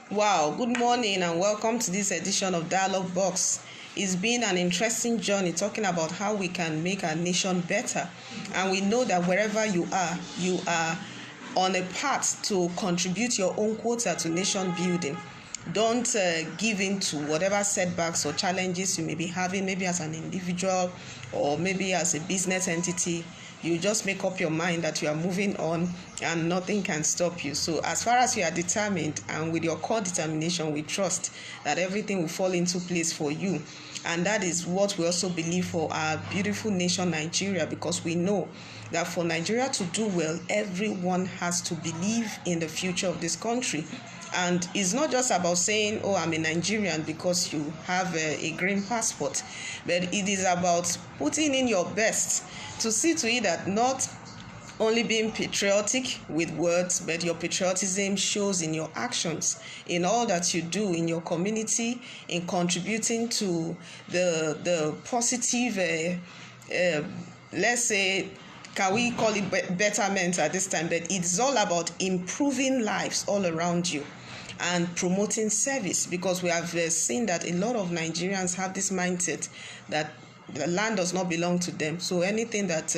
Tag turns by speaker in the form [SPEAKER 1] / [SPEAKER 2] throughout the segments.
[SPEAKER 1] Wow, good morning and welcome to this edition of Dialogue Box. It's been an interesting journey talking about how we can make our nation better. And we know that wherever you are on a path to contribute your own quota to nation building. Don't give in to whatever setbacks or challenges you may be having, maybe as an individual or maybe as a business entity. You just make up your mind that you are moving on and nothing can stop you. So as far as you are determined and with your core determination, we trust that everything will fall into place for you. And that is what we also believe for our beautiful nation, Nigeria, because we know that for Nigeria to do well, everyone has to believe in the future of this country. And it's not just about saying, oh, I'm a Nigerian because you have a green passport, but it is about putting in your best to see to it that not only being patriotic with words, but your patriotism shows in your actions, in all that you do in your community, in contributing to the positive, let's say, can we call it betterment at this time, but it's all about improving lives all around you and promoting service, because we have seen that a lot of Nigerians have this mindset that the land does not belong to them. So anything that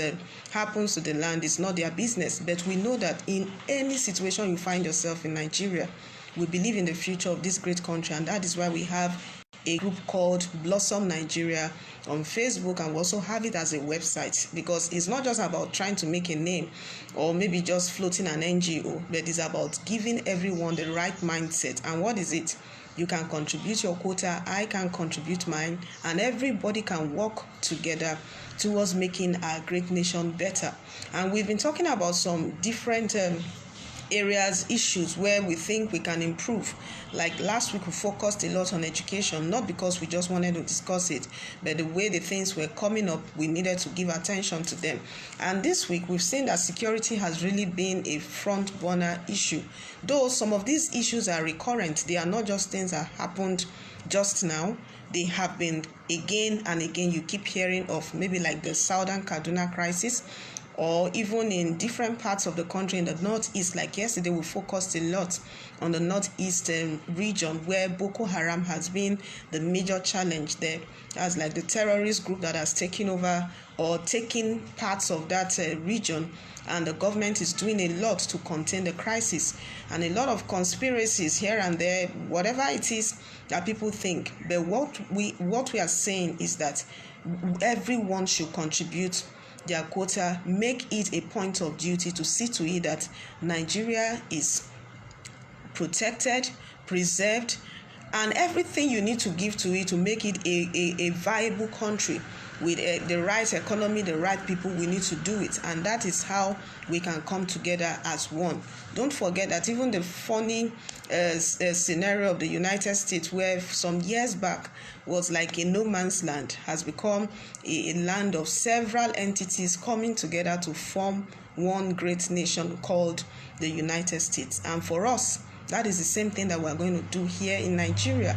[SPEAKER 1] happens to the land is not their business. But we know that in any situation you find yourself in Nigeria, we believe in the future of this great country, and that is why we have a group called BlossomNigeria on Facebook, and we also have it as a website, because it's not just about trying to make a name or maybe just floating an NGO, but it's about giving everyone the right mindset. And what is it? You can contribute your quota, I can contribute mine, and everybody can work together towards making our great nation better. And we've been talking about some different areas, issues where we think we can improve. Like last week, we focused a lot on education, not because we just wanted to discuss it, but the way the things were coming up, we needed to give attention to them. And this week, we've seen that security has really been a front burner issue. Though some of these issues are recurrent, they are not just things that happened just now. They have been again and again. You keep hearing of maybe like the Southern Kaduna crisis, or even in different parts of the country in the northeast. Like yesterday, we focused a lot on the northeast region, where Boko Haram has been the major challenge there, as like the terrorist group that has taken over or taken parts of that region, and the government is doing a lot to contain the crisis, and a lot of conspiracies here and there, whatever it is that people think. But what we are saying is that everyone should contribute their quota, make it a point of duty to see to it that Nigeria is protected, preserved, and everything you need to give to it to make it a viable country with the right economy, the right people. We need to do it, and that is how we can come together as one. Don't forget that even the funny scenario of the United States, where some years back was like a no man's land, has become a land of several entities coming together to form one great nation called the United States. And for us, that is the same thing that we're going to do here in Nigeria.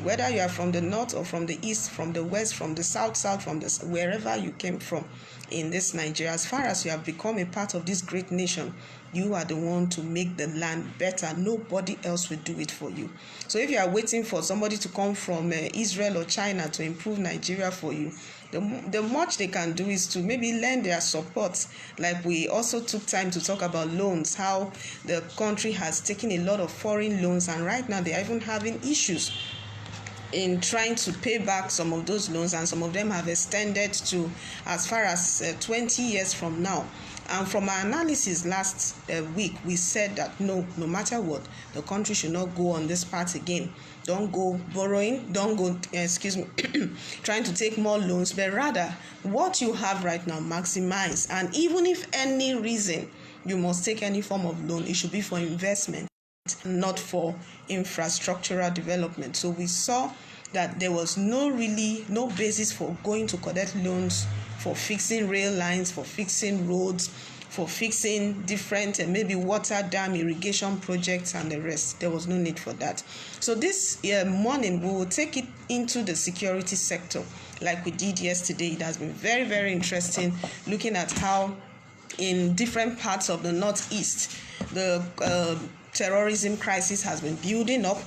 [SPEAKER 1] Whether you are from the north or from the east, from the west, from the south, from the wherever you came from in this Nigeria, as far as you have become a part of this great nation, you are the one to make the land better. Nobody else will do it for you. So if you are waiting for somebody to come from Israel or China to improve Nigeria for you, the much they can do is to maybe lend their support. Like we also took time to talk about loans, how the country has taken a lot of foreign loans, and right now they are even having issues in trying to pay back some of those loans, and some of them have extended to as far as 20 years from now. And from our analysis last week, we said that no matter what, the country should not go on this path again. Don't go borrowing, don't go, trying to take more loans, but rather what you have right now, maximize. And even if any reason you must take any form of loan, it should be for investment, not for infrastructural development. So we saw that there was no basis for going to collect loans for fixing rail lines, for fixing roads, for fixing different maybe water dam irrigation projects and the rest. There was no need for that. So this morning we will take it into the security sector like we did yesterday. It has been very, very interesting looking at how in different parts of the northeast the terrorism crisis has been building up.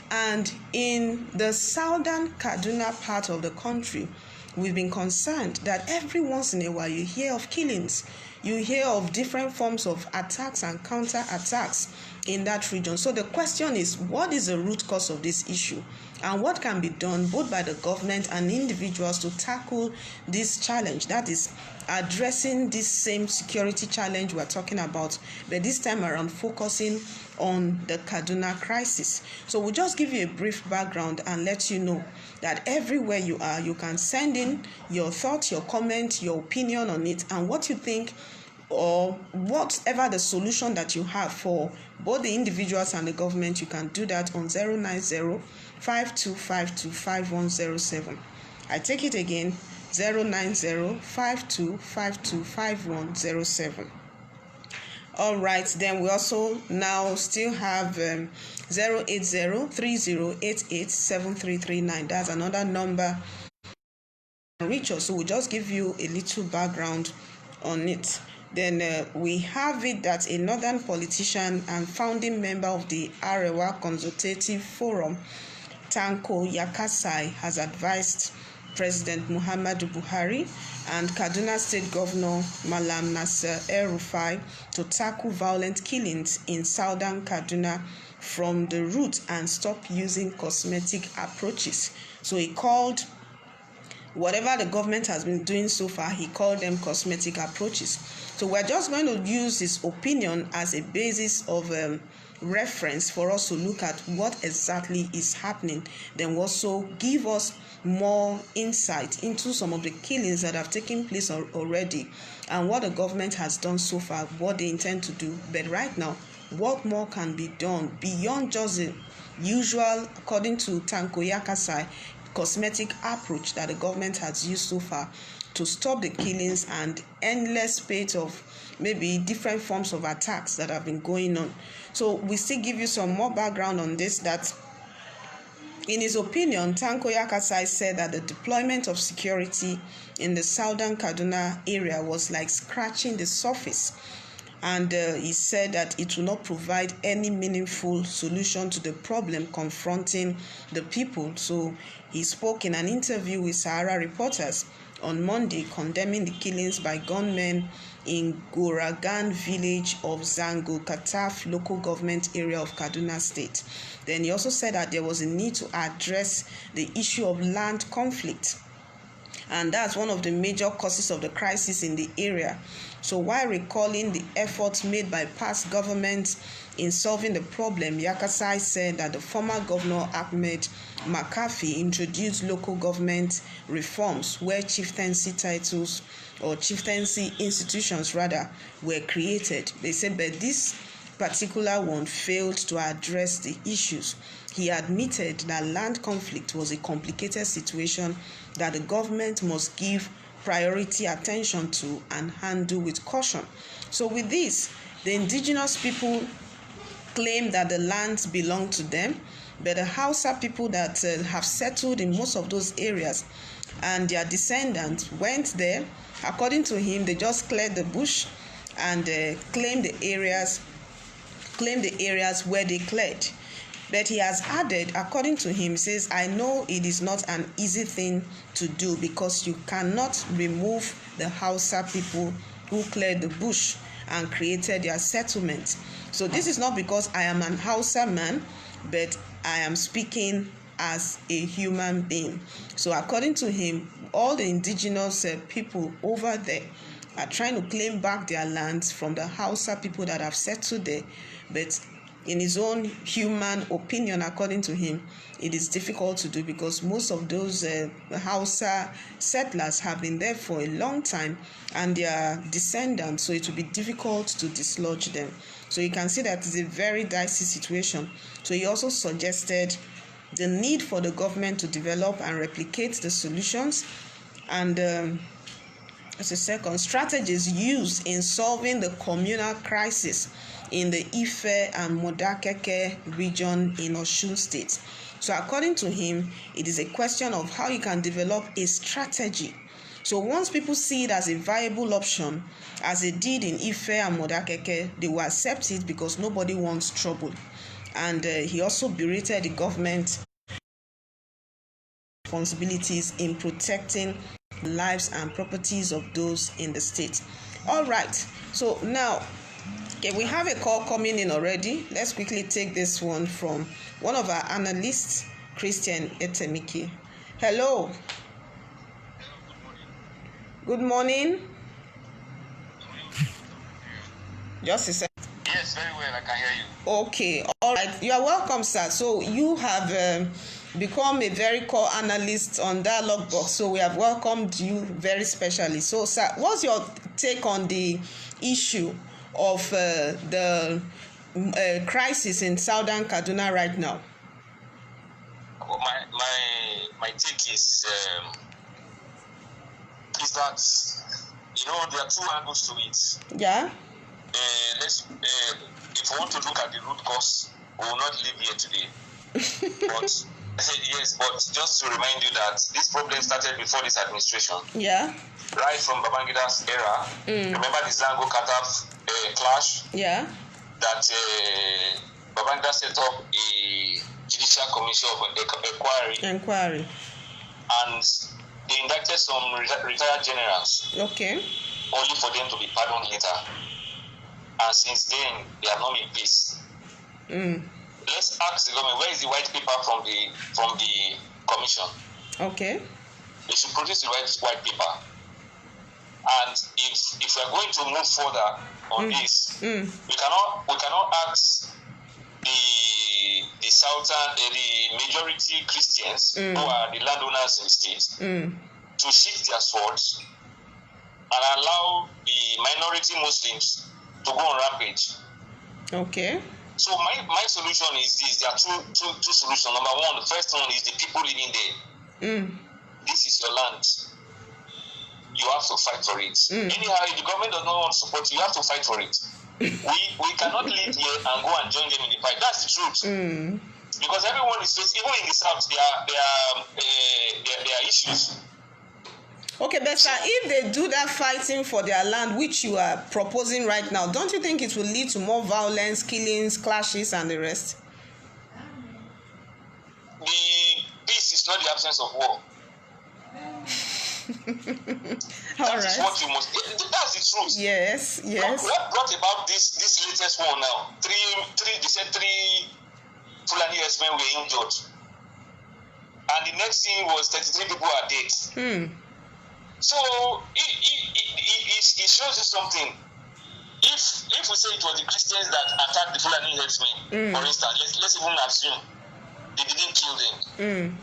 [SPEAKER 1] And in the southern Kaduna part of the country, we've been concerned that every once in a while you hear of killings, you hear of different forms of attacks and counter-attacks in that region. So the question is, what is the root cause of this issue? And what can be done both by the government and individuals to tackle this challenge? That is addressing this same security challenge we're talking about, but this time around focusing on the Kaduna crisis. So we'll just give you a brief background and let you know that everywhere you are, you can send in your thoughts, your comment, your opinion on it, and what you think or whatever the solution that you have for both the individuals and the government. You can do that on 090-5252-5107. I take it again, 090-5252-5107. All right, then we also now still have 080-3088-7339. That's another number to reach us. So we'll just give you a little background on it. Then we have it that a northern politician and founding member of the Arewa Consultative Forum, Tanko Yakasai, has advised President Muhammadu Buhari and Kaduna State Governor Mallam Nasiru El-Rufai to tackle violent killings in Southern Kaduna from the root and stop using cosmetic approaches. So he called whatever the government has been doing so far, he called them cosmetic approaches. So we're just going to use his opinion as a basis of reference for us to look at what exactly is happening, then also give us more insight into some of the killings that have taken place already and what the government has done so far, what they intend to do. But right now, what more can be done beyond just the usual, according to Tanko Yakasai, cosmetic approach that the government has used so far to stop the killings and endless spate of maybe different forms of attacks that have been going on. So we still give you some more background on this, that in his opinion, Tanko Yakasai said that the deployment of security in the southern Kaduna area was like scratching the surface. And he said that it will not provide any meaningful solution to the problem confronting the people. So he spoke in an interview with Sahara reporters on Monday, condemning the killings by gunmen in Goragan village of Zango Kataf local government area of Kaduna State. Then he also said that there was a need to address the issue of land conflict, and that's one of the major causes of the crisis in the area. So while recalling the efforts made by past governments in solving the problem, Yakasai said that the former Governor Ahmed McCarthy introduced local government reforms where chieftaincy titles or chieftaincy institutions rather were created. They said, but this particular one failed to address the issues. He admitted that land conflict was a complicated situation that the government must give priority attention to and handle with caution. So with this, the indigenous people claim that the lands belong to them, but the Hausa people that have settled in most of those areas and their descendants went there. According to him, they just cleared the bush and claimed the areas where they cleared. But he has added, according to him, says, I know it is not an easy thing to do because you cannot remove the Hausa people who cleared the bush and created their settlement. So this is not because I am an Hausa man, but I am speaking as a human being. So according to him, all the indigenous people over there are trying to claim back their lands from the Hausa people that have settled there. But in his own human opinion, according to him, it is difficult to do because most of those Hausa settlers have been there for a long time and they are descendants, so it will be difficult to dislodge them. So you can see that it's a very dicey situation. So he also suggested the need for the government to develop and replicate the solutions and as a second, strategies used in solving the communal crisis in the Ife and Modakeke region in Osun State. So according to him, it is a question of how you can develop a strategy So once people see it as a viable option, as they did in Ife and Modakeke, they will accept it because nobody wants trouble. And he also berated the government responsibilities in protecting the lives and properties of those in the state. All right, so now, okay, we have a call coming in already. Let's quickly take this one from one of our analysts, Christian Etemiki. Hello. Good morning. Just a second.
[SPEAKER 2] Yes, very well. I can hear you.
[SPEAKER 1] Okay, all right. You are welcome, sir. So you have become a very core analyst on Dialogue Box. So we have welcomed you very specially. So, sir, what's your take on the issue of the crisis in Southern Kaduna right now?
[SPEAKER 2] Well, my take is that, there are two angles to it.
[SPEAKER 1] Yeah.
[SPEAKER 2] If we want to look at the root cause, we will not live here today. But yes, but just to remind you that this problem started before this administration.
[SPEAKER 1] Yeah.
[SPEAKER 2] Right from Babangida's era. Remember the Zango Kataf clash?
[SPEAKER 1] Yeah.
[SPEAKER 2] That Babangida set up a judicial commission of inquiry. And they indicted some retired generals.
[SPEAKER 1] Okay.
[SPEAKER 2] Only for them to be pardoned later. And since then, they have not made peace. Let's ask the government, where is the white paper from the commission?
[SPEAKER 1] Okay.
[SPEAKER 2] They should produce the white paper. And if we are going to move further on this, we cannot ask the southern, the majority Christians who are the landowners in the state to shift their swords and allow the minority Muslims to go on rampage.
[SPEAKER 1] Okay.
[SPEAKER 2] So my solution is this. There are two solutions. Number one, the first one is the people living there. This is your land. You have to fight for it. Anyhow, if the government does not want to support you, you have to fight for it. We cannot live here and go and join them in the fight. That's the truth. Because everyone is facing, even in the south, there are issues.
[SPEAKER 1] Okay, but sir, if they do that fighting for their land, which you are proposing right now, don't you think it will lead to more violence, killings, clashes, and the rest?
[SPEAKER 2] The peace is not the absence of war.
[SPEAKER 1] All right.
[SPEAKER 2] What you must. That's the truth.
[SPEAKER 1] Yes.
[SPEAKER 2] What brought about this latest one now? They said three Fulani herdsmen were injured, and the next thing was 33 people are dead. So it shows you something. If we say it was the Christians that attacked the Fulani herdsmen, for instance, let's even assume they didn't kill them.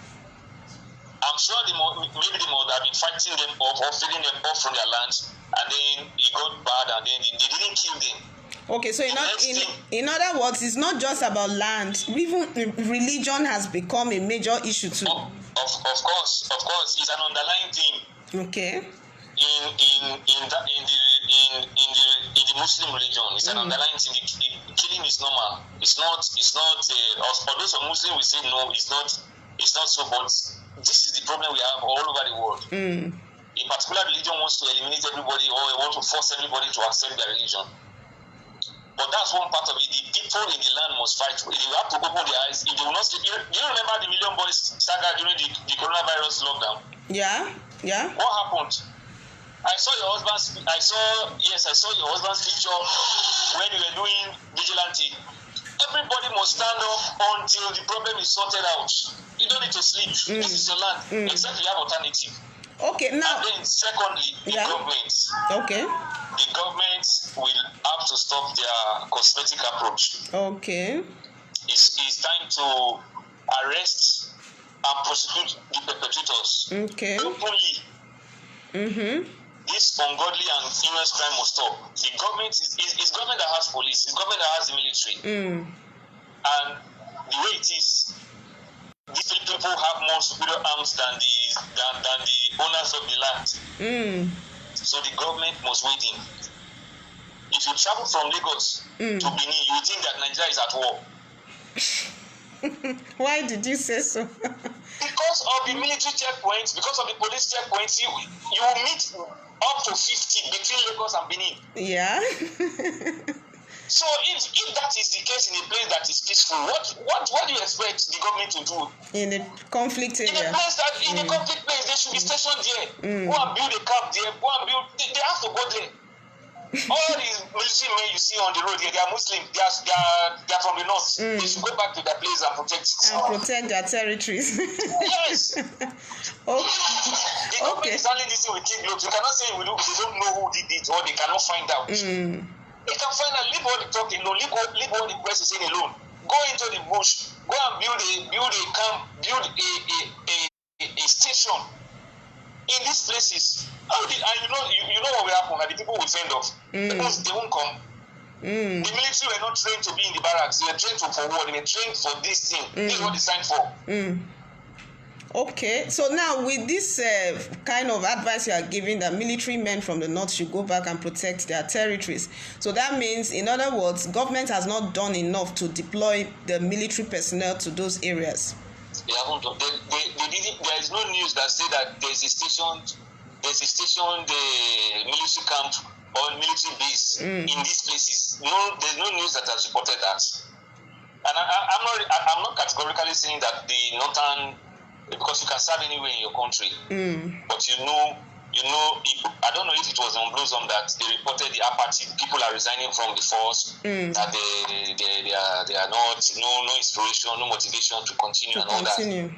[SPEAKER 2] I'm sure maybe they must have been fighting them off or feeding them off from their lands, and then it got bad, and then they didn't kill them.
[SPEAKER 1] Okay, so in other words, it's not just about land. Even religion has become a major issue too.
[SPEAKER 2] Of course, it's an underlying thing.
[SPEAKER 1] Okay.
[SPEAKER 2] In the Muslim religion, it's an underlying thing. Killing is normal. It's not. Although some Muslims will say no, it's not so. But this is the problem we have all over the world. A particular religion wants to eliminate everybody, or they want to force everybody to accept their religion. But that's one part of it. The people in the land must fight. They have to open their eyes. If they will not see, do you remember the Million Boys saga during the coronavirus lockdown? Yeah. What happened? I saw your husband's your husband's picture when you were doing vigilante. Everybody must stand up until the problem is sorted out. You don't need to sleep. This is your land, except you have alternative.
[SPEAKER 1] Okay, now.
[SPEAKER 2] And then secondly, the government.
[SPEAKER 1] Okay.
[SPEAKER 2] The government will have to stop their cosmetic approach.
[SPEAKER 1] Okay.
[SPEAKER 2] It's time to arrest and prosecute the perpetrators. Okay. Openly. This ungodly and heinous crime must stop. The government is government that has police. It's government that has the military. And the way it is, these people have more superior arms than the owners of the land. So the government must wait in. If you travel from Lagos to Benin, you think that Nigeria is at war.
[SPEAKER 1] Why did you say so?
[SPEAKER 2] Because because of the military checkpoints, because of the police checkpoints, you will meet up to 50 between Lagos and Benin.
[SPEAKER 1] Yeah.
[SPEAKER 2] So if that is the case in a place that is peaceful, what do you expect the government to do?
[SPEAKER 1] In a conflict area.
[SPEAKER 2] In a place that in a conflict place, they should be stationed there. Go and build a camp there. Go and build. They have to go there. All these military men you see on the road here, they are Muslim. They are from the north. They should go back to their place and protect it.
[SPEAKER 1] And protect their territories.
[SPEAKER 2] Yes.
[SPEAKER 1] Okay.
[SPEAKER 2] The government is handling this thing with kid gloves. You cannot say they don't know who did it or they cannot find out. They can find out. Leave all the talking alone. Leave all the press is saying alone. Go into the bush. Go and build a camp. Build a station in these places. And you know what will happen? That the people will fend off because they won't come. The military were not trained to be in the barracks. They were trained for war. They were trained for this thing. This is what they signed for.
[SPEAKER 1] Okay, so now with this kind of advice you are giving that military men from the north should go back and protect their territories. So that means, in other words, government has not done enough to deploy the military personnel to those areas.
[SPEAKER 2] They haven't done. They didn't. There is no news that say that there's a station, the military camp or military base in these places. No, there's no news that has reported that. And I'm not categorically saying that the northern, because you can serve anywhere in your country, but you know, I don't know if it was on Blossom that they reported the apathy, people are resigning from the force, that they are not, no inspiration, no motivation to continue and all that. And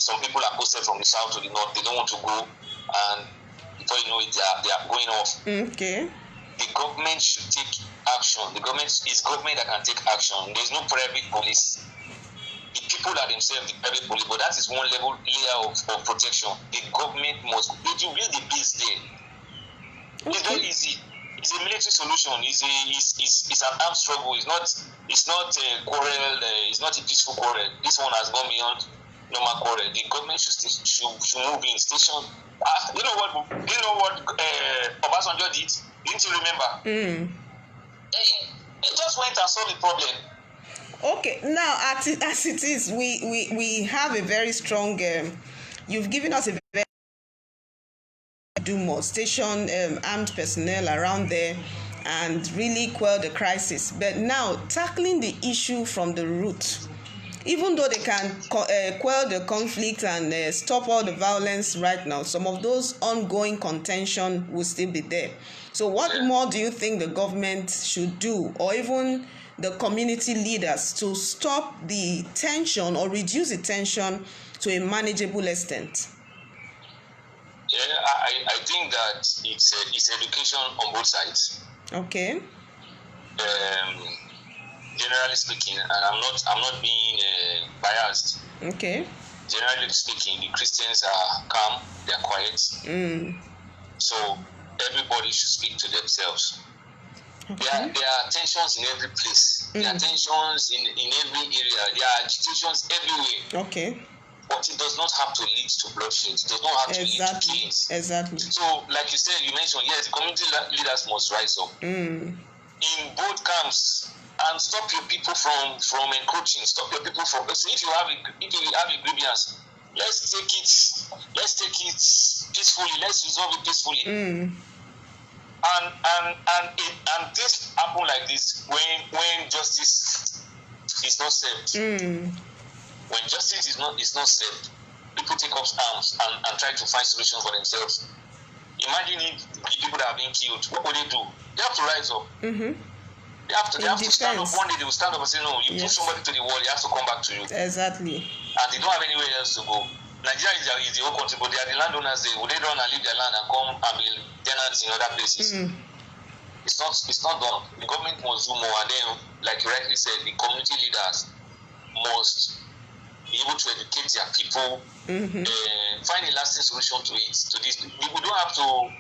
[SPEAKER 2] some people are posted from the south to the north, they don't want to go, and before you know it, they are going off.
[SPEAKER 1] Okay.
[SPEAKER 2] The government should take action. The government is government that can take action. There's no private police. The people are themselves the private police, but that is one layer of protection. The government must build the base there. Okay. It's very easy. It's a military solution. It's an armed struggle. It's not a quarrel. It's not a peaceful quarrel. This one has gone beyond normal quarrel. The government should move in station. You know what Obasanjo did? Didn't you remember? He just went and solved the problem.
[SPEAKER 1] Okay, now as it is, we have a very strong. You've given us a very do more station armed personnel around there, and really quell the crisis. But now tackling the issue from the root, even though they can quell the conflict and stop all the violence right now, some of those ongoing contention will still be there. So, what more do you think the government should do, or even the community leaders, to stop the tension or reduce the tension to a manageable extent?
[SPEAKER 2] Yeah, I think that it's education on both sides.
[SPEAKER 1] Okay.
[SPEAKER 2] Generally speaking, and I'm not being biased. Okay. Generally speaking, the Christians are calm, they are quiet. So everybody should speak to themselves. Okay. There are tensions in every place. There are tensions in every area. There are agitations everywhere. Okay. But it does not have to lead to bloodshed. It does not have to lead to killings. Exactly. So, like you said, you mentioned, yes, the community leaders must rise up in both camps and stop your people from encroaching. Stop your people from. So if you have a grievance, let's take it peacefully. Let's resolve it peacefully. And this happen like this when justice is not served. When justice is not served, people take up arms and try to find solutions for themselves. Imagine if the people that are being killed, what would they do? They have to rise up. They have to stand up. One day they will stand up and say, no, you push somebody to the wall, he has to come back to you. Exactly. And they don't have anywhere else to go. Nigeria is the whole country, but they are the landowners. Will they run and leave their land and come and be tenants in other places? It's not done. The government must do more, and then, like you rightly said, the community leaders must be able to educate their people, find a lasting solution to it. To this, we don't have to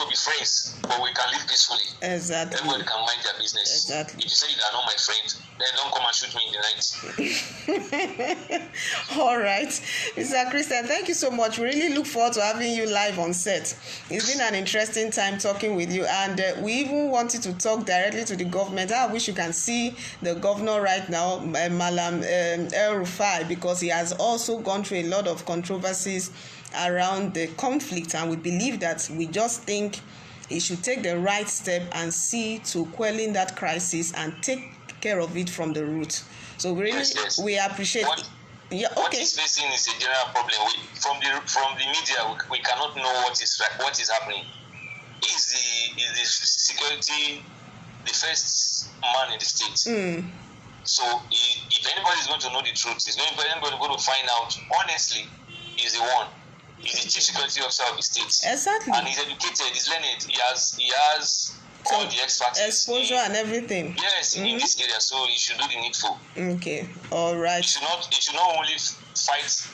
[SPEAKER 2] be friends, but we can live peacefully. Exactly. Everybody can mind their business. Exactly. If you say you are not my friend, don't come and shoot me in the night.
[SPEAKER 1] All right, Mr. Christian, thank you so much. We really look forward to having you live on set. It's been an interesting time talking with you, and we even wanted to talk directly to the government. I wish you can see the governor right now, Mallam El-Rufai, because he has also gone through a lot of controversies around the conflict, and we believe that we just think he should take the right step and see to quelling that crisis and take care of it from the root. So we really we appreciate it. Yeah, okay.
[SPEAKER 2] What is facing is a general problem. From the media, we cannot know what is happening. Is the security the first man in the state? So if anybody is going to know the truth, anybody going to find out honestly, is the one. He's the chief security officer of the state.
[SPEAKER 1] Exactly.
[SPEAKER 2] And he's educated, he's learned. He has all the expertise,
[SPEAKER 1] exposure and everything.
[SPEAKER 2] Yes, in this area, so he should do the needful.
[SPEAKER 1] Okay, all right.
[SPEAKER 2] He should not only fight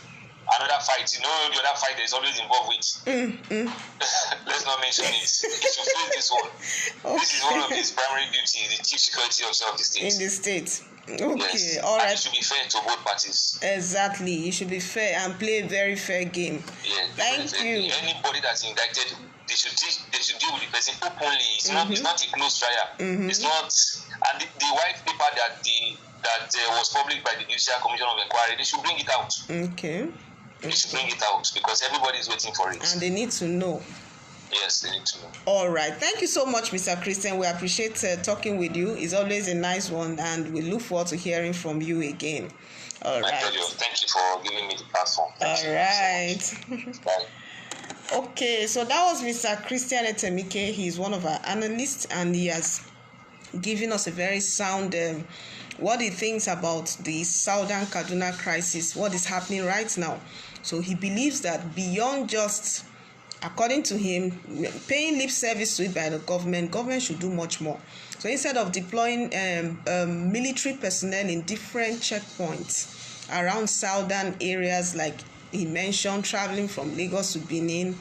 [SPEAKER 2] another fight. You know, the other fight that is always involved with. Let's not mention it. He should face this one. Okay. This is one of his primary duties, the chief security officer of the state.
[SPEAKER 1] In the state. Okay,
[SPEAKER 2] yes.
[SPEAKER 1] All right.
[SPEAKER 2] And it should be fair to both parties.
[SPEAKER 1] Exactly. You should be fair and play a very fair game.
[SPEAKER 2] Yeah.
[SPEAKER 1] Thank you.
[SPEAKER 2] Anybody that's indicted, they should deal with the person openly. It's not a closed trial. It's not. And the white paper that was published by the Judicial Commission of Inquiry, they should bring it out.
[SPEAKER 1] Okay.
[SPEAKER 2] They should bring it out because everybody is waiting for it.
[SPEAKER 1] And they need to know.
[SPEAKER 2] Yes, they need to know.
[SPEAKER 1] All right. Thank you so much, Mr. Christian. We appreciate talking with you. It's always a nice one, and we look forward to hearing from you again. All right.
[SPEAKER 2] Thank you for giving me the platform.
[SPEAKER 1] All right.
[SPEAKER 2] Bye.
[SPEAKER 1] Okay, so that was Mr. Christian Etemike. He's one of our analysts, and he has given us a very sound what he thinks about the Southern Kaduna crisis, what is happening right now. So he believes that beyond just, according to him, paying lip service to it by the government should do much more. So instead of deploying military personnel in different checkpoints around southern areas, like he mentioned, traveling from Lagos to Benin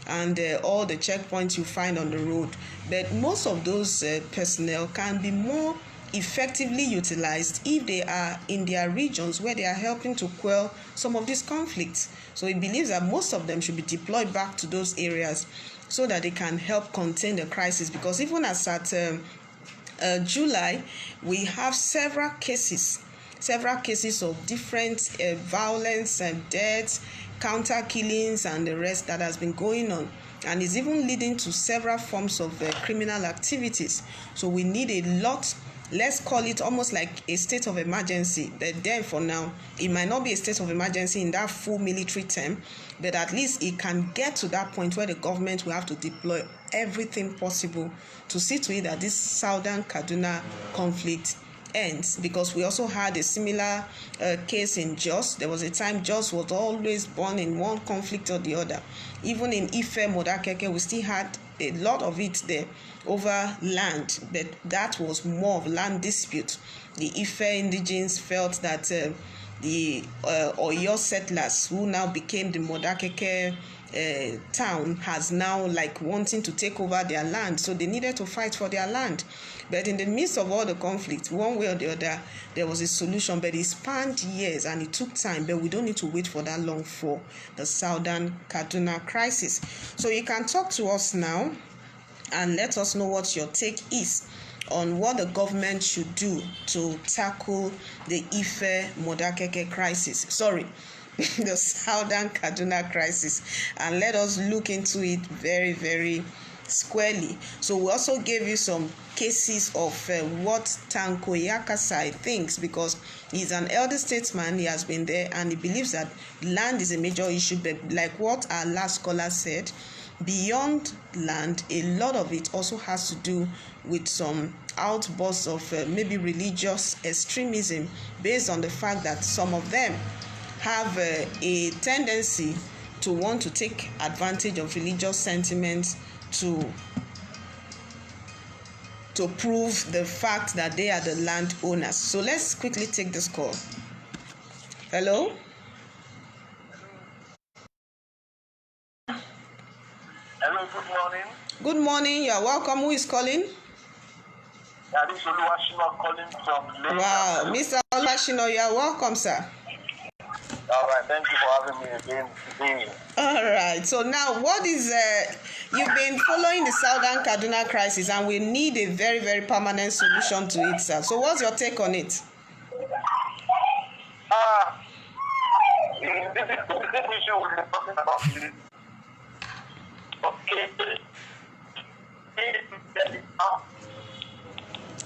[SPEAKER 1] and all the checkpoints you find on the road, but most of those personnel can be more effectively utilized if they are in their regions where they are helping to quell some of these conflicts. So he believes that most of them should be deployed back to those areas so that they can help contain the crisis, because even as at July, we have several cases of different violence and deaths, counter killings and the rest that has been going on, and is even leading to several forms of criminal activities. So we need a lot, let's call it almost like a state of emergency, but then for now it might not be a state of emergency in that full military term, but at least it can get to that point where the government will have to deploy everything possible to see to it that this Southern Kaduna conflict ends. Because we also had a similar case in Jos. There was a time Jos was always born in one conflict or the other. Even in Ife, Modakeke, we still had a lot of it there over land, but that was more of land dispute. The Ife indigenes felt that the Oyo settlers, who now became the Modakeke town, has now like wanting to take over their land, so they needed to fight for their land. But in the midst of all the conflict, one way or the other, there was a solution, but it spanned years and it took time. But we don't need to wait for that long for the Southern Kaduna crisis. So you can talk to us now and let us know what your take is on what the government should do to tackle the Ife Modakeke crisis. The Southern Kaduna crisis, and let us look into it very, very squarely. So we also gave you some cases of what Tanko Yakasai thinks, because he's an elder statesman. He has been there and he believes that land is a major issue, but like what our last caller said, beyond land, a lot of it also has to do with some outbursts of maybe religious extremism, based on the fact that some of them have a tendency to want to take advantage of religious sentiments to prove the fact that they are the landowners. So let's quickly take this call. Hello?
[SPEAKER 3] Hello, good morning.
[SPEAKER 1] Good morning, you are welcome. Who is calling?
[SPEAKER 3] This is Oluwashino calling from Lagos.
[SPEAKER 1] Wow, Mr. Oluwashino, you are welcome, sir.
[SPEAKER 3] All right, thank you for having me again today.
[SPEAKER 1] All right, so now what is, you've been following the Southern Kaduna crisis and we need a very, very permanent solution to it, sir. So what's your take on it?
[SPEAKER 3] This issue we're talking about is okay.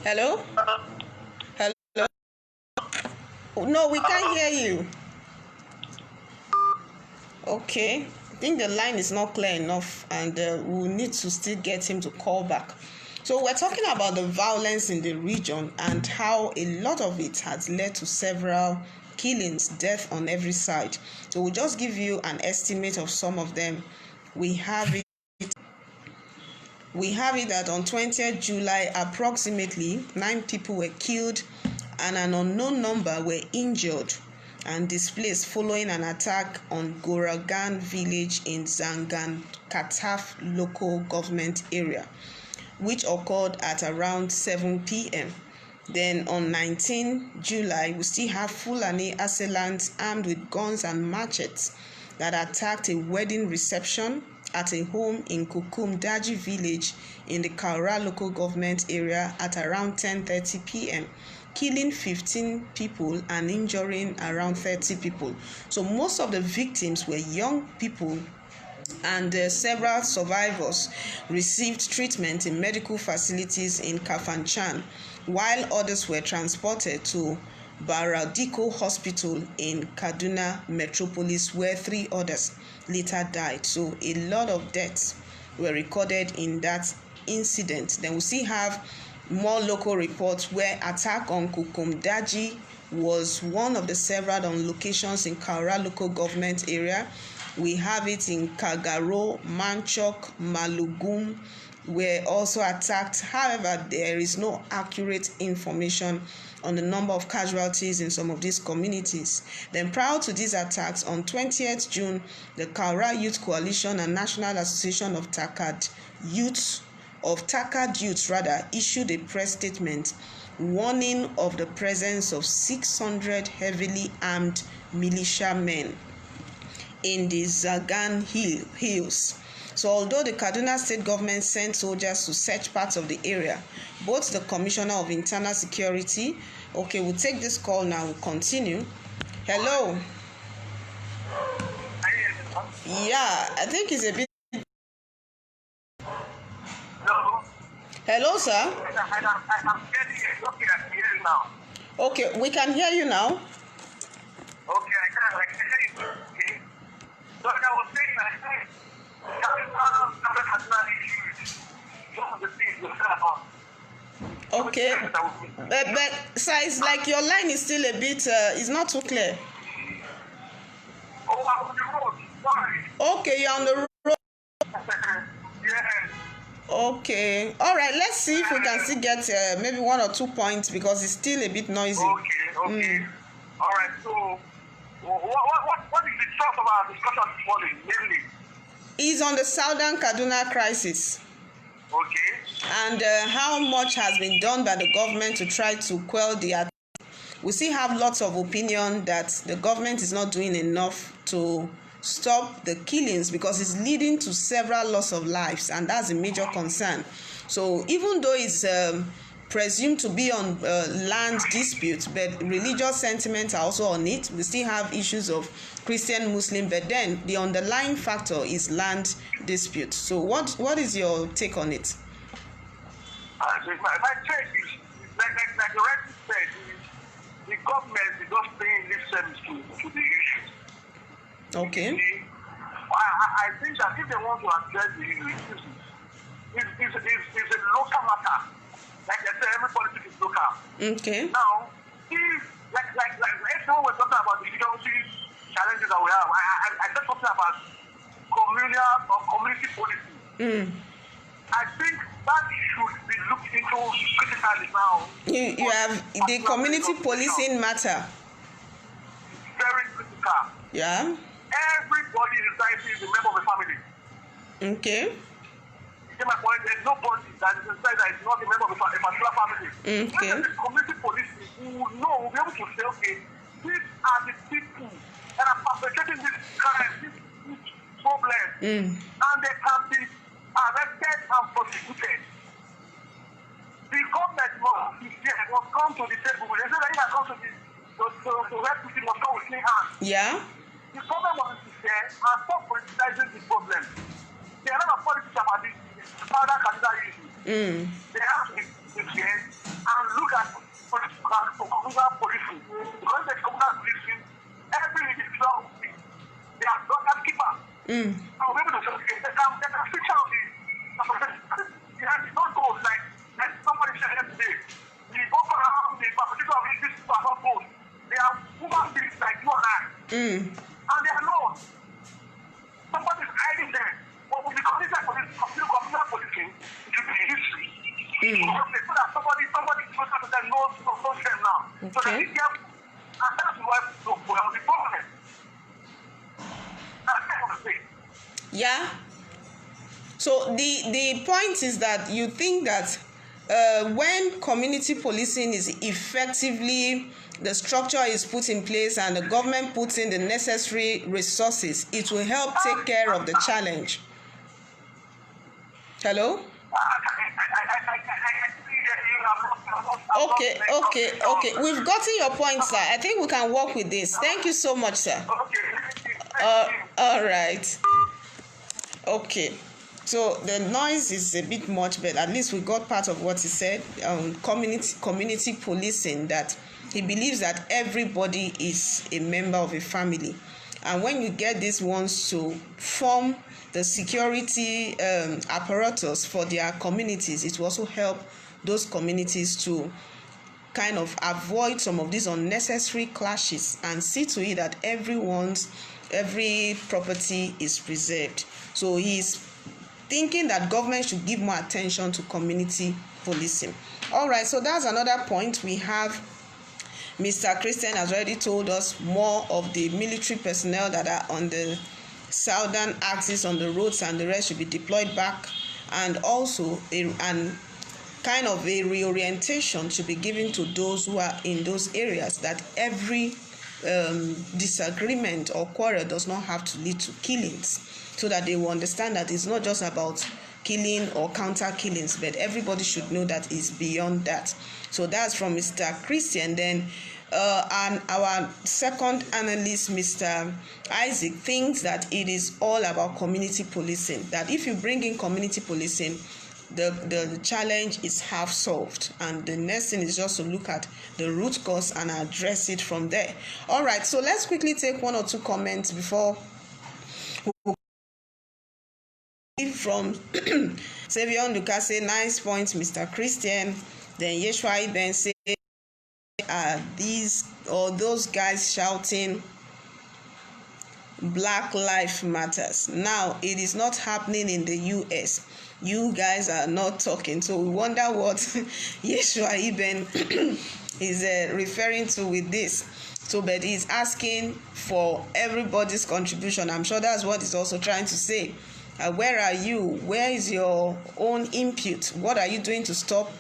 [SPEAKER 1] Hello? Hello? No, we can't hear you. Okay, I think the line is not clear enough and we'll need to still get him to call back. So we're talking about the violence in the region and how a lot of it has led to several killings, death on every side. So we'll just give you an estimate of some of them. We have it that on 20th July, approximately 9 people were killed and an unknown number were injured and displaced following an attack on Goragan village in Zangan Kataf local government area, which occurred at around 7 p.m. Then on 19 July, we still have Fulani assailants armed with guns and machetes that attacked a wedding reception at a home in Kukum Daji village in the Kaura local government area at around 10:30 p.m. killing 15 people and injuring around 30 people. So most of the victims were young people, and several survivors received treatment in medical facilities in Kafanchan, while others were transported to Baradiko Hospital in Kaduna Metropolis, where 3 others later died. So a lot of deaths were recorded in that incident. Then we still have more local reports where attack on Kukumdaji was one of the several on locations in Kaura local government area. We have it in Kagaro, Manchok, Malugum were also attacked. However, there is no accurate information on the number of casualties in some of these communities. Then prior to these attacks, on 20th June, the Kaura Youth Coalition and National Association of Takad Youths issued a press statement warning of the presence of 600 heavily armed militiamen in the Zagan Hills. So although the Kaduna state government sent soldiers to search parts of the area, both the Commissioner of Internal Security, okay, we'll take this call now, we'll continue. Hello. Yeah, I think it's a bit. Hello, sir.
[SPEAKER 3] I'm getting it. Okay, I can hear you now.
[SPEAKER 1] Okay, we can hear you now.
[SPEAKER 3] Okay, I can hear you. Okay. So I was saying that
[SPEAKER 1] okay, but sir, it's like your line is still a bit, it's not too clear.
[SPEAKER 3] Oh, I'm on the road. Sorry.
[SPEAKER 1] Okay, you're on the road.
[SPEAKER 3] Yes.
[SPEAKER 1] Okay, all right, let's see if we can still get maybe 1 or 2 points because it's still a bit noisy.
[SPEAKER 3] Okay. All right, so what is the thrust of our discussion this morning, mainly?
[SPEAKER 1] Is on the Southern Kaduna crisis.
[SPEAKER 3] Okay.
[SPEAKER 1] And how much has been done by the government to try to quell the attack. We still have lots of opinion that the government is not doing enough to stop the killings because it's leading to several loss of lives, and that's a major concern. So even though it's presumed to be on land dispute, but religious sentiments are also on it. We still have issues of Christian, Muslim, but then the underlying factor is land dispute. So what is your take on it?
[SPEAKER 3] My take is, like the right said, the government is not paying lip service to the issue.
[SPEAKER 1] Okay.
[SPEAKER 3] I think that if they want to address the issue, it's a local matter. Like I said, every politics is local.
[SPEAKER 1] Okay.
[SPEAKER 3] Now, if everyone was talking about the security challenges that we have, I said something about communal or community policy. I think that should be looked into critically now.
[SPEAKER 1] You have the community policing matter.
[SPEAKER 3] Very critical.
[SPEAKER 1] Yeah.
[SPEAKER 3] Everybody in society is a member of a family.
[SPEAKER 1] Okay.
[SPEAKER 3] You see my point? There's nobody that is inside that is not a member of a particular family.
[SPEAKER 1] Okay.
[SPEAKER 3] When there is community policing, we will know, we'll be able to say, okay, these are the people that are perpetrating this crime, this problem, and they can be arrested and prosecuted. The government must come to the table. They say that you come to help people must come with clean hands.
[SPEAKER 1] Yeah.
[SPEAKER 3] The government must be there and stop politicizing the problem. There are a lot of politics about this Southern Kaduna issue. They have to be there and look at communal policing. Because there's communal policing, every individual, they are not keepers. So maybe they can fix out the it's not goals like somebody said yesterday. The Boko Haram, the perpetrator of these people are not goals. They are human beings like you and I. And they are not. Somebody is hiding them. But when we consider communal policing, it should be history. So that somebody closer to them knows them now. Okay. So that they can, and that's why we have the problem. That's what I'm saying.
[SPEAKER 1] Yeah. So the point is that you think that when community policing is effectively, the structure is put in place and the government puts in the necessary resources, it will help take care of the challenge. Hello? Okay. We've gotten your point, sir. I think we can work with this. Thank you so much, sir. All right. Okay. So the noise is a bit much, but at least we got part of what he said. Community policing, that he believes that everybody is a member of a family. And when you get these ones to form the security apparatus for their communities, it will also help those communities to kind of avoid some of these unnecessary clashes and see to it that every property is preserved. So he's thinking that government should give more attention to community policing. All right, so that's another point. We have Mr. Christian has already told us more of the military personnel that are on the southern axis on the roads, and the rest should be deployed back, and also kind of a reorientation should be given to those who are in those areas, that every disagreement or quarrel does not have to lead to killings, so that they will understand that it's not just about killing or counter killings, but everybody should know that it's beyond that. So that's from Mr. Christian. Then and our second analyst, Mr. Isaac, thinks that it is all about community policing, that if you bring in community policing, the challenge is half solved, and the next thing is just to look at the root cause and address it from there. All right, so let's quickly take one or two comments before from Savion Lucas say, nice points, Mr. Christian. Then Yeshua then say, these or those guys shouting Black Lives Matters. Now it is not happening in the US. You guys are not talking, so we wonder what Yeshua Ibn is referring to with this. So, but he's asking for everybody's contribution. I'm sure that's what he's also trying to say. Where are you? Where is your own input? What are you doing to stop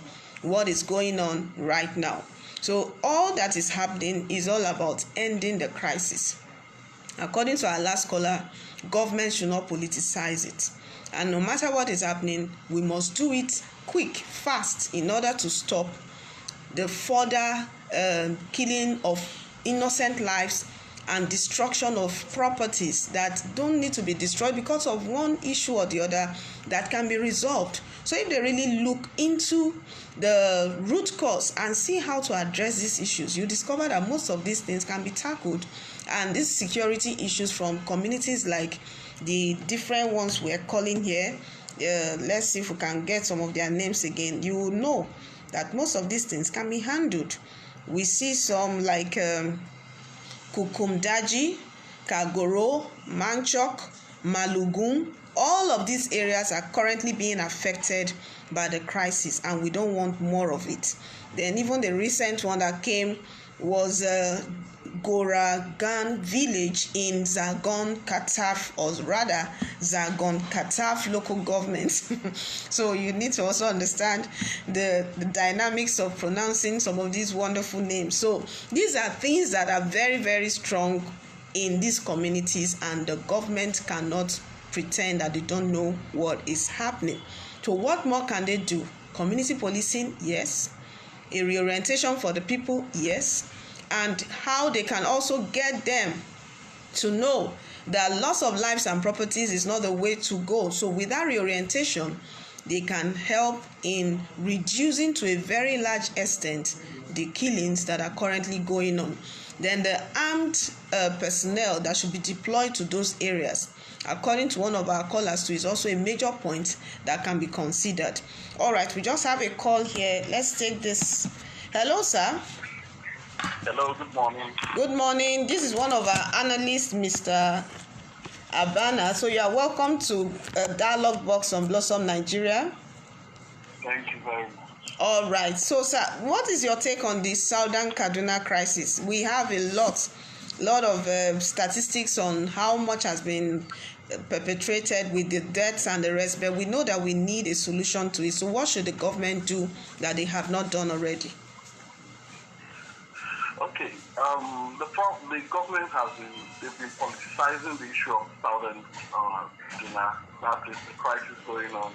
[SPEAKER 1] what is going on right now? So all that is happening is all about ending the crisis. According to our last caller, government should not politicize it. And no matter what is happening, we must do it quick, fast, in order to stop the further killing of innocent lives and destruction of properties that don't need to be destroyed because of one issue or the other, that can be resolved. So if they really look into the root cause and see how to address these issues, you discover that most of these things can be tackled. And these security issues from communities like the different ones we're calling here, let's see if we can get some of their names again. You will know that most of these things can be handled. We see some like Kukumdaji, Kagoro, Manchok, Malugun. All of these areas are currently being affected by the crisis, and we don't want more of it. Then even the recent one that came was Goragan village in Zagon Kataf, or rather Zagon Kataf local government. So you need to also understand the dynamics of pronouncing some of these wonderful names. So these are things that are very, very strong in these communities, and the government cannot pretend that they don't know what is happening. So what more can they do? Community policing, yes. A reorientation for the people, yes. And how they can also get them to know that loss of lives and properties is not the way to go. So with that reorientation, they can help in reducing to a very large extent the killings that are currently going on. Then the armed personnel that should be deployed to those areas, according to one of our callers too, is also a major point that can be considered. All right, we just have a call here. Let's take this. Hello, sir.
[SPEAKER 3] Hello, good morning.
[SPEAKER 1] Good morning. This is one of our analysts, Mr. Abana. So you are welcome to Dialogue Box on Blossom Nigeria.
[SPEAKER 3] Thank you very much.
[SPEAKER 1] All right. So, sir, what is your take on the Southern Kaduna crisis? We have a lot of statistics on how much has been perpetrated with the deaths and the rest, but we know that we need a solution to it. So what should the government do that they have not done already?
[SPEAKER 3] Okay, the government they've been politicizing the issue of Southern Kaduna. That is the crisis going on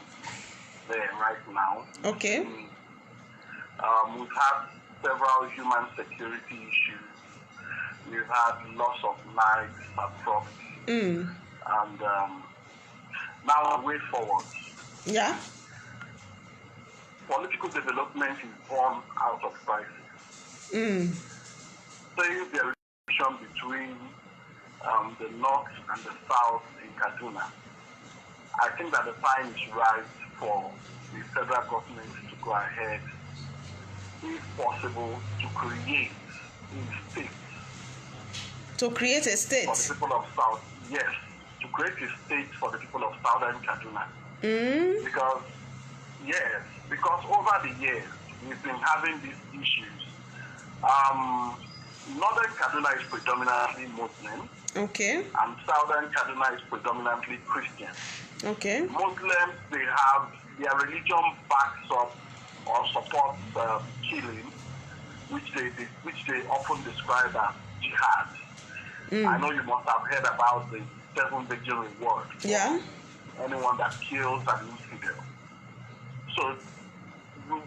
[SPEAKER 3] there right now.
[SPEAKER 1] Okay.
[SPEAKER 3] We've had several human security issues. We've had loss of lives and property. And now the way forward.
[SPEAKER 1] Yeah.
[SPEAKER 3] Political development is born out of crisis. Saying the relation between the north and the south in Kaduna, I think that the time is right for the federal government to go ahead, if possible, to create a state.
[SPEAKER 1] To create a state?
[SPEAKER 3] For the people of South, yes. To create a state for the people of Southern Kaduna. Because over the years, we've been having these issues. Northern Kaduna is predominantly Muslim.
[SPEAKER 1] Okay.
[SPEAKER 3] And Southern Kaduna is predominantly Christian.
[SPEAKER 1] Okay.
[SPEAKER 3] Muslims, they have their religion backs up or supports killing, which they often describe as jihad. I know you must have heard about the 7-victim reward for anyone that kills an infidel. So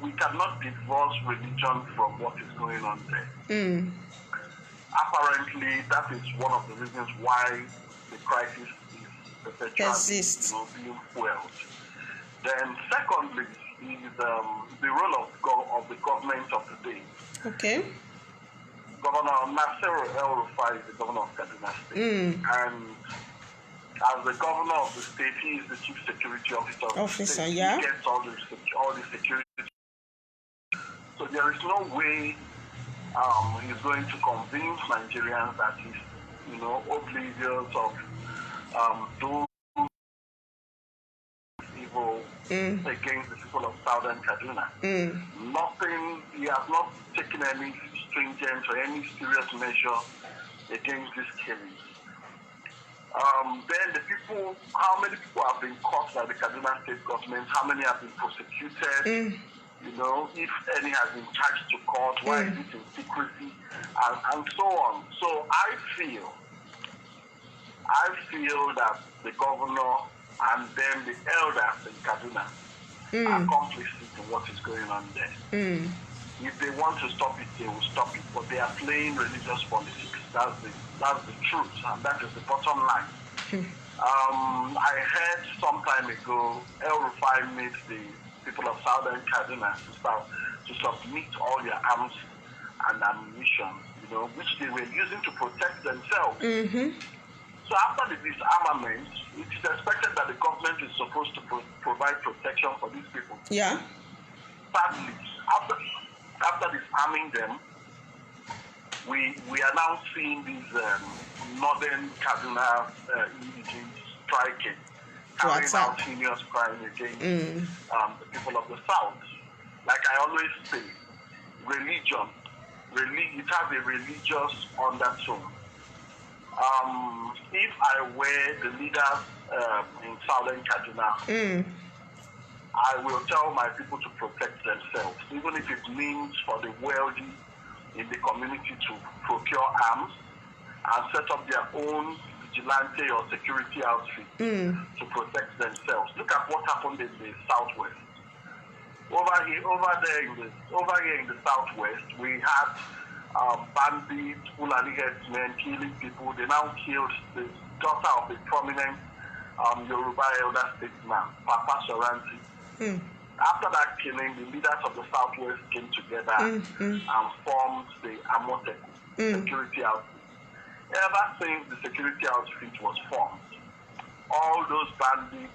[SPEAKER 3] we cannot divorce religion from what is going on there. Apparently, that is one of the reasons why the crisis is perpetually being fueled. Then, secondly, is the role of the government of the day.
[SPEAKER 1] Okay.
[SPEAKER 3] Governor Nasiru El-Rufai is the governor of Kaduna State, and as the governor of the state, he is the chief security officer of the state. He gets all the security. So there is no way he's going to convince Nigerians that he's, oblivious of those evil against the people of Southern Kaduna. Nothing. He has not taken any stringent or any serious measure against these killings. Then the people, how many people have been caught by the Kaduna state government? How many have been prosecuted? If any has been charged to court, why is it in secrecy, and so on. So I feel that the governor and then the elders in Kaduna are complicit in what is going on there. If they want to stop it, they will stop it. But they are playing religious politics. That's the truth, and that is the bottom line. I heard some time ago, El-Rufai made the people of Southern Kaduna to submit all their arms and ammunition, which they were using to protect themselves. So after the disarmament, it is expected that the government is supposed to provide protection for these people.
[SPEAKER 1] Yeah.
[SPEAKER 3] Sadly, after disarming them, we are now seeing these northern Kaduna indigents striking, carrying out heinous crime against the people of the south. Like I always say, religion it has a religious undertone. If I were the leaders in Southern Kaduna, I will tell my people to protect themselves, even if it means for the wealthy in the community to procure arms and set up their own vigilante or security outfit to protect themselves. Look at what happened in the Southwest. Over here in the Southwest, we had bandits, Fulani headsmen killing people. They now killed the daughter of a prominent Yoruba elder statesman, Papa Soranti. After that killing, the leaders of the Southwest came together and formed the Amoteku security outfit. Ever since the security outfit was formed, all those bandits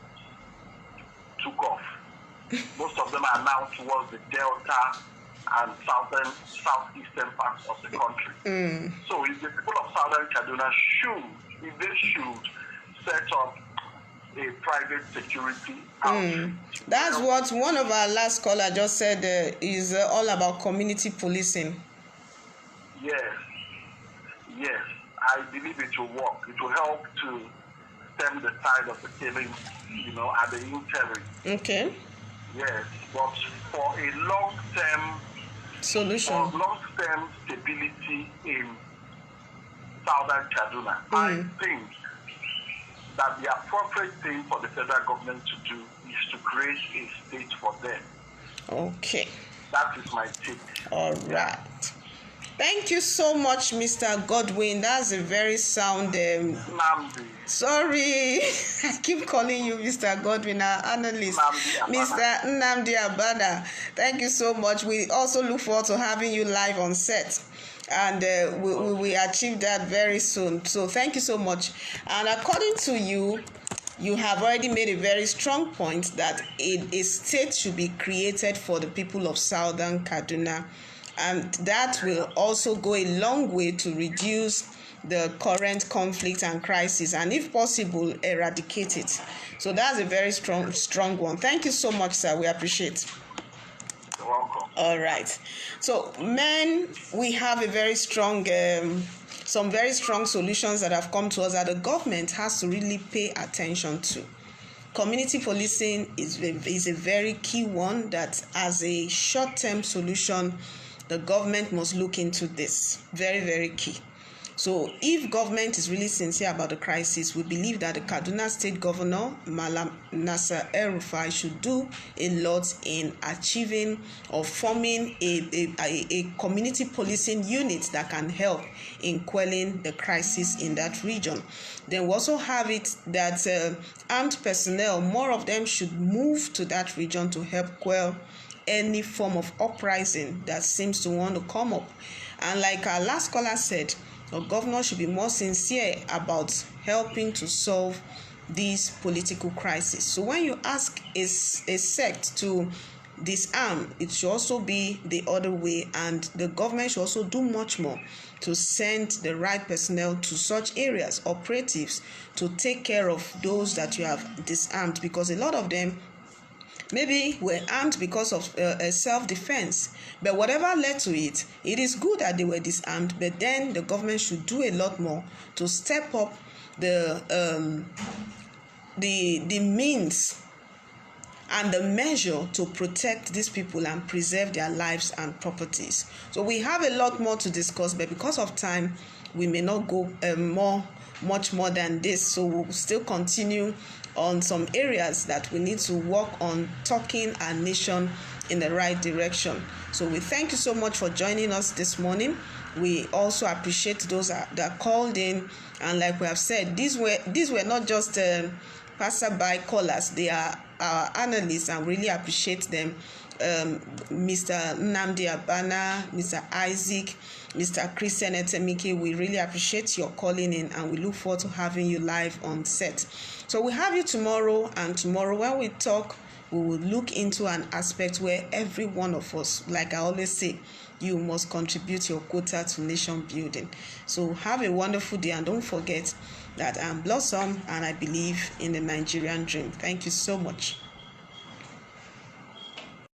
[SPEAKER 3] took off. Most of them are now towards the Delta and southeastern parts of the country. So if the people of Southern Kaduna should set up a private security outfit.
[SPEAKER 1] That's what one of our last caller just said is all about community policing.
[SPEAKER 3] Yes, I believe it will work. It will help to stem the tide of the killing, at the interim.
[SPEAKER 1] Okay.
[SPEAKER 3] Yes, but for a long-term
[SPEAKER 1] solution,
[SPEAKER 3] for long-term stability in Southern Kaduna, I think that the appropriate thing for the federal government to do is to create a state for them.
[SPEAKER 1] Okay.
[SPEAKER 3] That is my take.
[SPEAKER 1] All right. Thank you so much, Mr. Godwin. That's a very sound...
[SPEAKER 3] Nnamdi.
[SPEAKER 1] Sorry, I keep calling you Mr. Godwin, our analyst. Mr. Nnamdi Abana. Thank you so much. We also look forward to having you live on set. And we achieve that very soon. So thank you so much. And according to you, you have already made a very strong point that a state should be created for the people of Southern Kaduna. And that will also go a long way to reduce the current conflict and crisis, and if possible, eradicate it. So that's a very strong one. Thank you so much, sir. We appreciate.
[SPEAKER 3] You're welcome.
[SPEAKER 1] All right. So, men, we have a very strong, some very strong solutions that have come to us that the government has to really pay attention to. Community policing is a very key one that, as a short-term solution, the government must look into this. Very, very key. So if government is really sincere about the crisis, we believe that the Kaduna State Governor, Mallam Nasiru El-Rufai, should do a lot in achieving or forming a community policing unit that can help in quelling the crisis in that region. Then we also have it that armed personnel, more of them should move to that region to help quell any form of uprising that seems to want to come up. And like our last caller said, the governor should be more sincere about helping to solve this political crisis. So when you ask a sect to disarm, it should also be the other way, and the government should also do much more to send the right personnel to such areas, operatives, to take care of those that you have disarmed, because a lot of them maybe were armed because of self-defense. But whatever led to it, it is good that they were disarmed, but then the government should do a lot more to step up the means and the measure to protect these people and preserve their lives and properties. So we have a lot more to discuss, but because of time, we may not go much more than this. So we'll still continue on some areas that we need to work on, talking our nation in the right direction. So we thank you so much for joining us this morning. We also appreciate those that called in, and like we have said, these were not just passerby callers. They are our analysts, and really appreciate them. Mr. Nnamdi Abana, Mr. Isaac, Mr. Christian Etemike, we really appreciate your calling in, and we look forward to having you live on set. So we have you tomorrow, and tomorrow when we talk, we will look into an aspect where every one of us, like I always say, you must contribute your quota to nation building. So have a wonderful day, and don't forget that I'm Blossom and I believe in the Nigerian dream. Thank you so much.